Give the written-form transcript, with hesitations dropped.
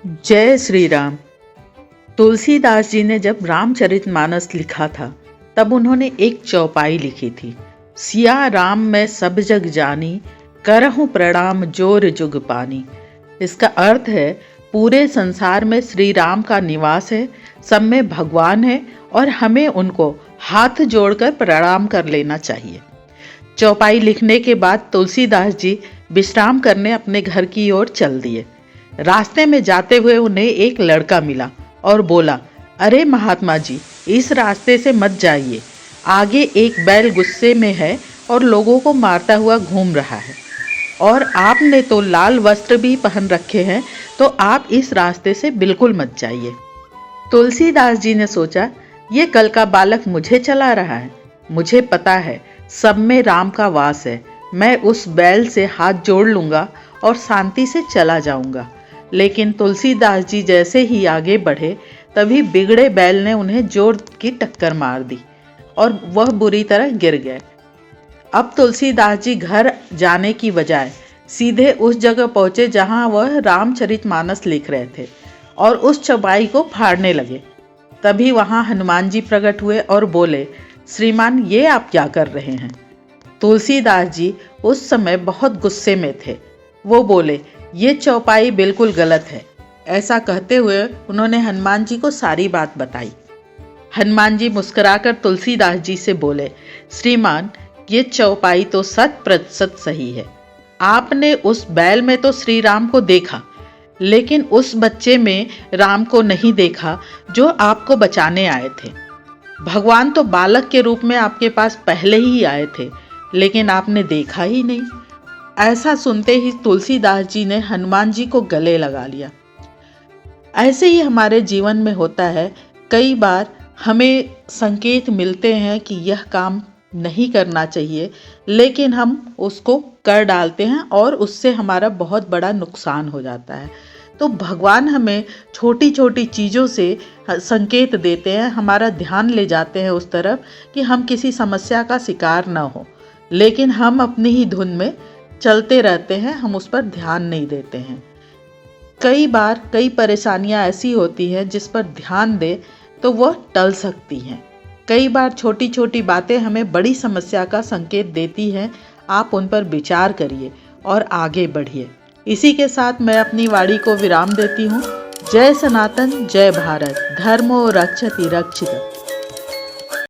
जय श्री राम। तुलसीदास जी ने जब रामचरितमानस लिखा था तब उन्होंने एक चौपाई लिखी थी। सिया राम मैं सब जग जानी, करहूँ प्रणाम जोर जुग पानी। इसका अर्थ है पूरे संसार में श्री राम का निवास है, सब में भगवान है और हमें उनको हाथ जोड़कर प्रणाम कर लेना चाहिए। चौपाई लिखने के बाद तुलसीदास जी विश्राम करने अपने घर की ओर चल दिए। रास्ते में जाते हुए उन्हें एक लड़का मिला और बोला, अरे महात्मा जी, इस रास्ते से मत जाइए। आगे एक बैल गुस्से में है और लोगों को मारता हुआ घूम रहा है, और आपने तो लाल वस्त्र भी पहन रखे हैं, तो आप इस रास्ते से बिल्कुल मत जाइए। तुलसीदास जी ने सोचा, ये कल का बालक मुझे चला रहा है। मुझे पता है सब में राम का वास है। मैं उस बैल से हाथ जोड़ लूँगा और शांति से चला जाऊँगा। लेकिन तुलसीदास जी जैसे ही आगे बढ़े तभी बिगड़े बैल ने उन्हें जोर की टक्कर मार दी और वह बुरी तरह गिर गए। अब तुलसीदास जी घर जाने की बजाय सीधे उस जगह पहुंचे जहां वह रामचरितमानस लिख रहे थे और उस चौपाई को फाड़ने लगे। तभी वहां हनुमान जी प्रकट हुए और बोले, श्रीमान, ये आप क्या कर रहे हैं? तुलसीदास जी उस समय बहुत गुस्से में थे। वो बोले, ये चौपाई बिल्कुल गलत है। ऐसा कहते हुए उन्होंने हनुमान जी को सारी बात बताई। हनुमान जी मुस्कुराकर तुलसीदास जी से बोले, श्रीमान, ये चौपाई तो 100% सही है। आपने उस बैल में तो श्री राम को देखा, लेकिन उस बच्चे में राम को नहीं देखा जो आपको बचाने आए थे। भगवान तो बालक के रूप में आपके पास पहले ही आए थे, लेकिन आपने देखा ही नहीं। ऐसा सुनते ही तुलसीदास जी ने हनुमान जी को गले लगा लिया। ऐसे ही हमारे जीवन में होता है। कई बार हमें संकेत मिलते हैं कि यह काम नहीं करना चाहिए, लेकिन हम उसको कर डालते हैं और उससे हमारा बहुत बड़ा नुकसान हो जाता है। तो भगवान हमें छोटी छोटी चीज़ों से संकेत देते हैं, हमारा ध्यान ले जाते हैं उस तरफ कि हम किसी समस्या का शिकार ना हो, लेकिन हम अपनी ही धुन में चलते रहते हैं, हम उस पर ध्यान नहीं देते हैं। कई बार कई परेशानियां ऐसी होती हैं जिस पर ध्यान दे तो वह टल सकती हैं। कई बार छोटी छोटी बातें हमें बड़ी समस्या का संकेत देती हैं। आप उन पर विचार करिए और आगे बढ़िए। इसी के साथ मैं अपनी वाणी को विराम देती हूँ। जय सनातन, जय भारत, धर्मो रक्षति रक्षित।